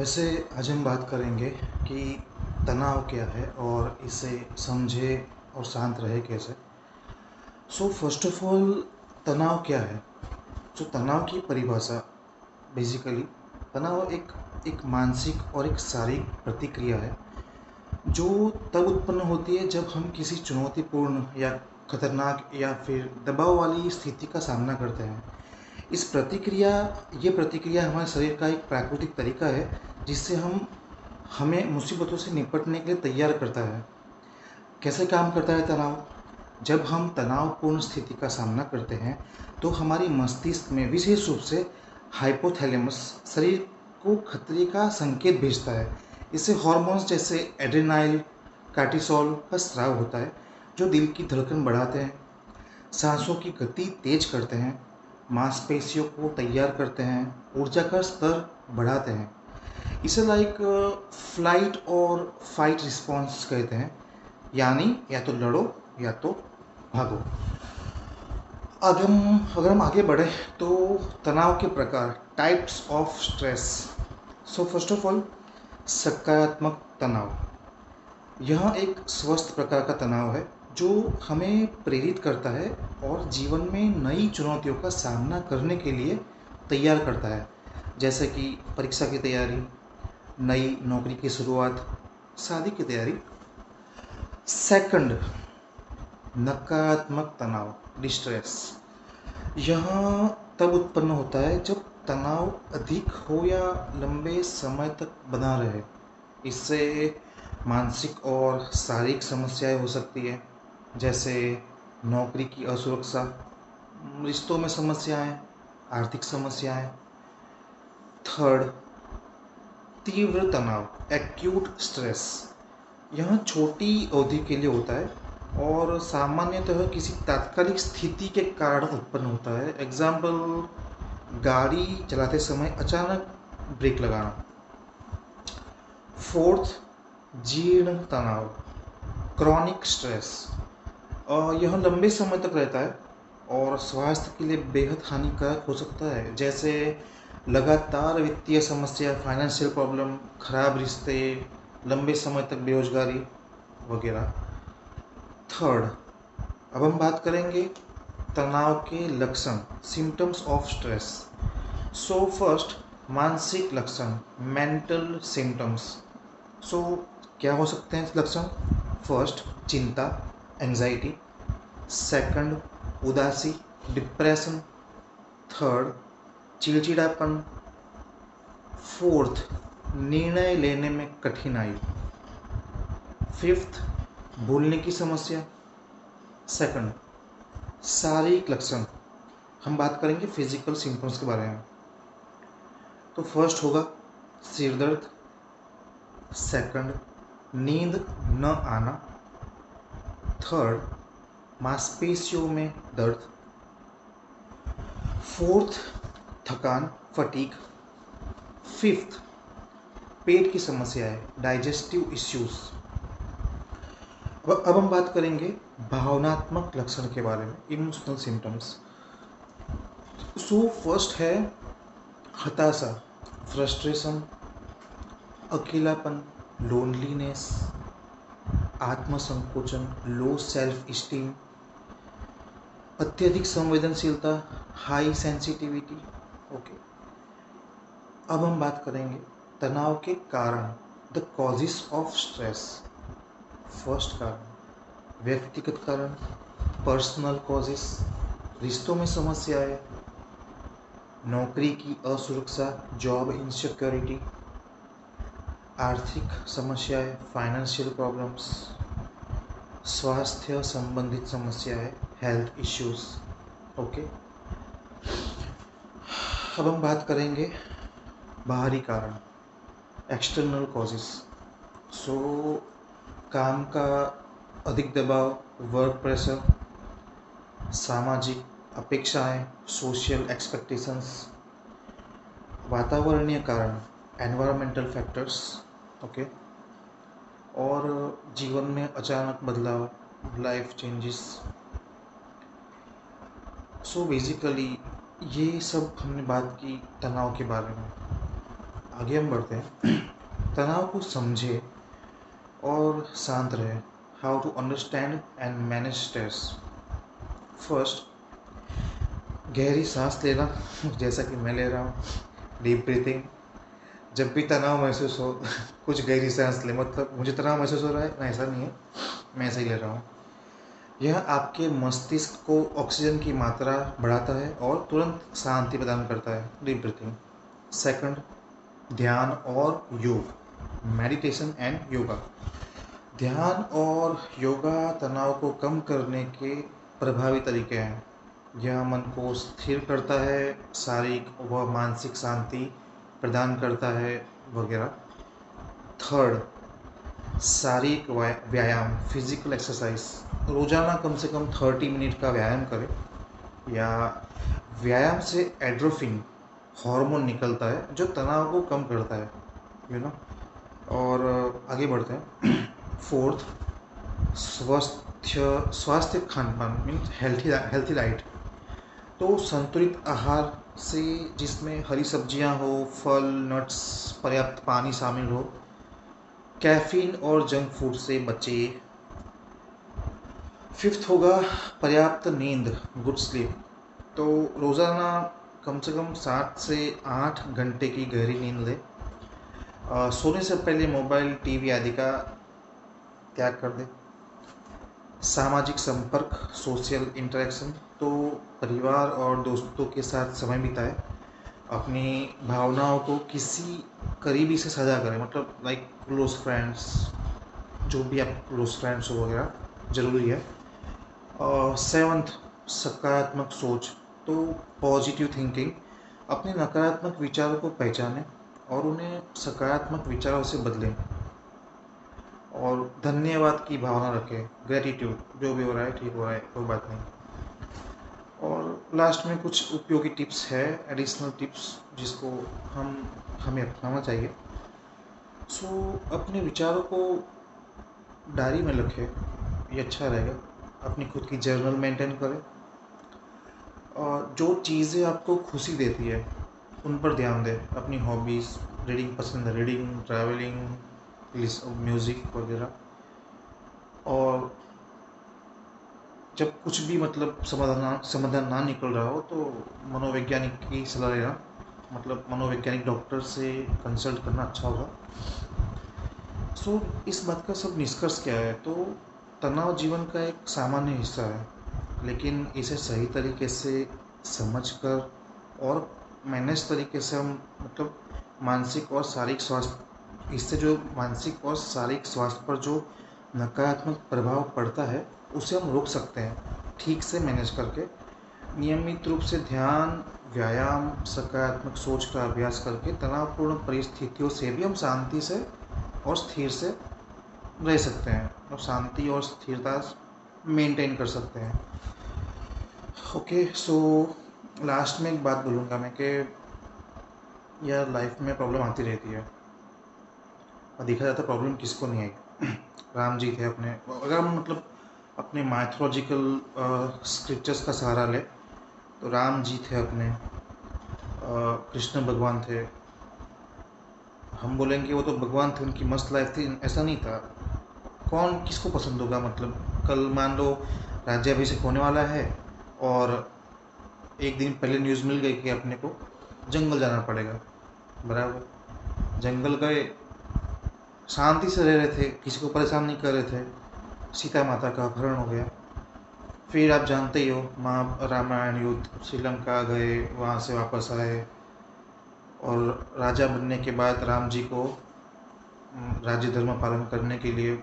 वैसे आज हम बात करेंगे कि तनाव क्या है और इसे समझे और शांत रहे कैसे। फर्स्ट ऑफ ऑल, तनाव क्या है? तनाव की परिभाषा बेसिकली, तनाव एक एक मानसिक और एक शारीरिक प्रतिक्रिया है जो तब उत्पन्न होती है जब हम किसी चुनौतीपूर्ण या खतरनाक या फिर दबाव वाली स्थिति का सामना करते हैं। ये प्रतिक्रिया हमारे शरीर का एक प्राकृतिक तरीका है जिससे हमें मुसीबतों से निपटने के लिए तैयार करता है। कैसे काम करता है तनाव? जब हम तनावपूर्ण स्थिति का सामना करते हैं तो हमारी मस्तिष्क में विशेष रूप से हाइपोथैलेमस शरीर को खतरे का संकेत भेजता है। इससे हार्मोन्स जैसे एड्रेनाइल, कार्टिसोल का स्राव होता है जो दिल की धड़कन बढ़ाते हैं, सांसों की गति तेज करते हैं, मांसपेशियों को तैयार करते हैं, ऊर्जा का स्तर बढ़ाते हैं। इसे फ्लाइट और फाइट रिस्पॉन्स कहते हैं, यानी या तो लड़ो या तो भागो। अगर हम आगे बढ़े तो तनाव के प्रकार, types of stress. First of all, सकारात्मक तनाव। यह एक स्वस्थ प्रकार का तनाव है जो हमें प्रेरित करता है और जीवन में नई चुनौतियों का सामना करने के लिए तैयार करता है, जैसे कि परीक्षा की तैयारी, नई नौकरी की शुरुआत, शादी की तैयारी। सेकंड, नकारात्मक तनाव, डिस्ट्रेस। यह तब उत्पन्न होता है जब तनाव अधिक हो या लंबे समय तक बना रहे। इससे मानसिक और शारीरिक समस्याएं हो सकती है, जैसे नौकरी की असुरक्षा, रिश्तों में समस्याएं, आर्थिक समस्याएं। थर्ड, तीव्र तनाव, एक्यूट स्ट्रेस। यह छोटी अवधि के लिए होता है और सामान्यतः किसी तात्कालिक स्थिति के कारण उत्पन्न होता है। एग्जाम्पल, गाड़ी चलाते समय अचानक ब्रेक लगाना। फोर्थ, जीर्ण तनाव, क्रॉनिक स्ट्रेस। यह लंबे समय तक रहता है और स्वास्थ्य के लिए बेहद हानिकारक हो सकता है, जैसे लगातार वित्तीय समस्या, फाइनेंशियल प्रॉब्लम, खराब रिश्ते, लंबे समय तक बेरोजगारी वगैरह। थर्ड, अब हम बात करेंगे तनाव के लक्षण, सिम्टम्स ऑफ स्ट्रेस। फर्स्ट, मानसिक लक्षण, मेंटल सिम्टम्स। क्या हो सकते हैं लक्षण? फर्स्ट, चिंता, एंजाइटी। सेकंड, उदासी, डिप्रेशन। थर्ड, चिड़चिड़ापन। फोर्थ, निर्णय लेने में कठिनाई। फिफ्थ, भूलने की समस्या। सेकंड, शारीरिक लक्षण, हम बात करेंगे फिजिकल सिम्टम्स के बारे में। तो फर्स्ट होगा सिर दर्द। सेकंड, नींद न आना। थर्ड, मांसपेशियों में दर्द। फोर्थ, थकान, फटीग। फिफ्थ, पेट की समस्याएं, डाइजेस्टिव इश्यूज। अब हम बात करेंगे भावनात्मक लक्षण के बारे में, इमोशनल सिम्टम्स। फर्स्ट है हताशा, फ्रस्ट्रेशन, अकेलापन, लोनलीनेस, आत्मसंकोचन, लो सेल्फ स्टीम, अत्यधिक संवेदनशीलता, हाई सेंसिटिविटी। ओके, अब हम बात करेंगे तनाव के कारण, the causes of stress. First कारण, व्यक्तिगत कारण, पर्सनल कॉजेस, रिश्तों में समस्याएं, नौकरी की असुरक्षा, जॉब इनसिक्योरिटी, आर्थिक समस्याएं, फाइनेंशियल प्रॉब्लम्स, स्वास्थ्य संबंधित समस्याएं, हेल्थ इश्यूज। ओके, अब हम बात करेंगे बाहरी कारण, एक्सटर्नल कॉजेस। काम का अधिक दबाव, वर्क प्रेशर, सामाजिक अपेक्षाएं, सोशल एक्सपेक्टेशंस। वातावरणीय कारण, एनवायरमेंटल फैक्टर्स। ओके, और जीवन में अचानक बदलाव, लाइफ चेंजेस। बेसिकली ये सब हमने बात की तनाव के बारे में। आगे हम बढ़ते हैं। तनाव को समझे और शांत रहे। How to understand and manage stress. First, गहरी सांस लेना जैसा कि मैं ले रहा हूँ, डीप ब्रीथिंग। जब भी तनाव महसूस हो कुछ गहरी सांस ले, मतलब मुझे तनाव महसूस हो रहा है ना, ऐसा नहीं है, मैं ऐसे ही ले रहा हूँ। यह आपके मस्तिष्क को ऑक्सीजन की मात्रा बढ़ाता है और तुरंत शांति प्रदान करता है। Deep breathing. सेकंड, ध्यान और योग, मेडिटेशन एंड योगा। ध्यान और योगा तनाव को कम करने के प्रभावी तरीके हैं। यह मन को स्थिर करता है, शारीरिक व मानसिक शांति प्रदान करता है वगैरह। थर्ड, शारीरिक व्यायाम, फिजिकल एक्सरसाइज। रोजाना कम से कम 30 मिनट का व्यायाम करें। या व्यायाम से एड्रोफिन हार्मोन निकलता है जो तनाव को कम करता है, और आगे बढ़ते हैं। फोर्थ, स्वास्थ्य खान पान, मीन्स हेल्थी डाइट। तो संतुलित आहार से, जिसमें हरी सब्जियां हो, फल, नट्स, पर्याप्त पानी शामिल हो। कैफीन और जंक फूड से बचे। फिफ्थ होगा पर्याप्त नींद, गुड स्लीप। तो रोज़ाना कम से कम 7 से 8 घंटे की गहरी नींद लें। सोने से पहले मोबाइल, टीवी आदि का त्याग कर दें। सामाजिक संपर्क, सोशल इंटरेक्शन। तो परिवार और दोस्तों के साथ समय बिताएं। अपनी भावनाओं को किसी करीबी से साझा करें, मतलब लाइक क्लोज फ्रेंड्स, जो भी आप क्लोज फ्रेंड्स हो वगैरह, ज़रूरी है। सेवंथ, सकारात्मक सोच। तो पॉजिटिव थिंकिंग। अपने नकारात्मक विचारों को पहचानें और उन्हें सकारात्मक विचारों से बदलें। और धन्यवाद की भावना रखें, ग्रेटिट्यूड, जो भी हो रहा है ठीक हो रहा है, कोई बात नहीं। और लास्ट में कुछ उपयोगी टिप्स है, एडिशनल टिप्स, जिसको हमें अपनाना चाहिए। अपने विचारों को डायरी में रखें, ये अच्छा रहेगा। अपनी खुद की जर्नल मेंटेन करें और जो चीज़ें आपको खुशी देती है उन पर ध्यान दें। अपनी हॉबीज़, रीडिंग पसंद है, रीडिंग, ट्रैवलिंग, म्यूज़िक वगैरह। और जब कुछ भी मतलब समाधान ना निकल रहा हो तो मनोवैज्ञानिक की सलाह लेना, मतलब मनोवैज्ञानिक डॉक्टर से कंसल्ट करना अच्छा होगा। इस बात का सब निष्कर्ष क्या है, तो तनाव जीवन का एक सामान्य हिस्सा है, लेकिन इसे सही तरीके से समझकर और मैनेज तरीके से हम, मतलब मानसिक और शारीरिक स्वास्थ्य, इससे जो मानसिक और शारीरिक स्वास्थ्य पर जो नकारात्मक प्रभाव पड़ता है उसे हम रोक सकते हैं, ठीक से मैनेज करके। नियमित रूप से ध्यान, व्यायाम, सकारात्मक सोच का अभ्यास करके तनावपूर्ण परिस्थितियों से भी हम शांति से और स्थिर से रह सकते हैं और शांति और स्थिरता मेंटेन कर सकते हैं। ओके, लास्ट में एक बात बोलूँगा मैं कि यार लाइफ में प्रॉब्लम आती रहती है, और देखा जाता है प्रॉब्लम किसको नहीं आई। राम जी थे अपने, अगर हम मतलब अपने माइथोलॉजिकल स्क्रिप्चर्स का सहारा ले तो राम जी थे अपने, कृष्ण भगवान थे। हम बोलेंगे वो तो भगवान थे, उनकी मस्त लाइफ थी, ऐसा नहीं था। कौन किसको पसंद होगा, मतलब कल मान लो राज्याभिषेक होने वाला है और एक दिन पहले न्यूज़ मिल गई कि अपने को जंगल जाना पड़ेगा, बराबर। जंगल गए, शांति से रह रहे थे, किसी को परेशान नहीं कर रहे थे, सीता माता का अपहरण हो गया। फिर आप जानते ही हो, रामायण युद्ध, श्रीलंका गए, वहाँ से वापस आए और राजा बनने के बाद राम जी को राज्य धर्म पालन करने के लिए,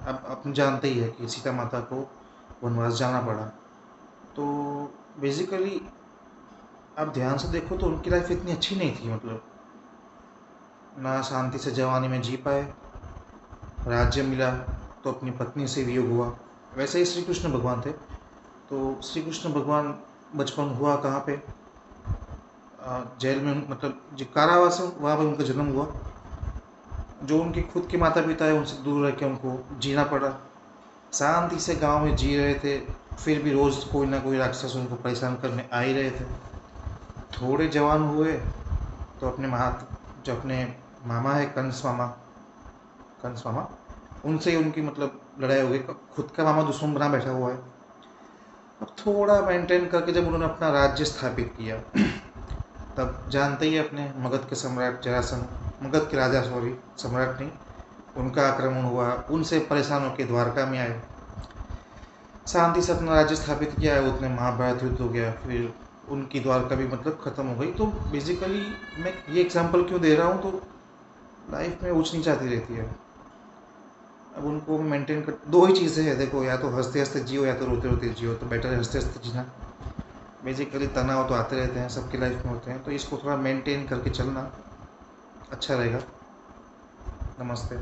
अब आप जानते ही है कि सीता माता को वनवास जाना पड़ा। तो बेसिकली आप ध्यान से देखो तो उनकी लाइफ इतनी अच्छी नहीं थी, मतलब ना शांति से जवानी में जी पाए, राज्य मिला तो अपनी पत्नी से वियोग हुआ। वैसे ही श्री कृष्ण भगवान थे, तो श्री कृष्ण भगवान बचपन हुआ कहाँ पे, जेल में, मतलब जो कारावास है वहाँ पर उनका जन्म हुआ। जो उनके खुद के माता पिता है उनसे दूर रह के उनको जीना पड़ा। शांति से गांव में जी रहे थे, फिर भी रोज़ कोई ना कोई राक्षस उनको परेशान करने आ ही रहे थे। थोड़े जवान हुए तो अपने जो अपने मामा है कंस मामा, उनसे उनकी मतलब लड़ाई हो गई। खुद का मामा दुश्मन बना बैठा हुआ है। अब थोड़ा मेंटेन करके जब उन्होंने अपना राज्य स्थापित किया, तब जानते ही अपने मगध के सम्राट जरासंध, मगध के राजा सॉरी, सम्राट नहीं, उनका आक्रमण हुआ। उनसे परेशान होकर द्वारका में आए, शांति से अपना राज्य स्थापित किया है। उतने महाभारत युद्ध हो गया, फिर उनकी द्वारका भी मतलब ख़त्म हो गई। तो बेसिकली मैं ये एग्जांपल क्यों दे रहा हूँ, तो लाइफ में ऊंच नीच आती रहती है। अब उनको मेंटेन कर, दो ही चीज़ें हैं देखो, या तो हंसते हंसते जियो या तो रोते रोते जियो। तो बेटर है हंसते हंसते जीना। बेसिकली तनाव तो आते रहते हैं, सबकी लाइफ में होते हैं, तो इसको थोड़ा मेंटेन करके चलना अच्छा रहेगा। नमस्ते।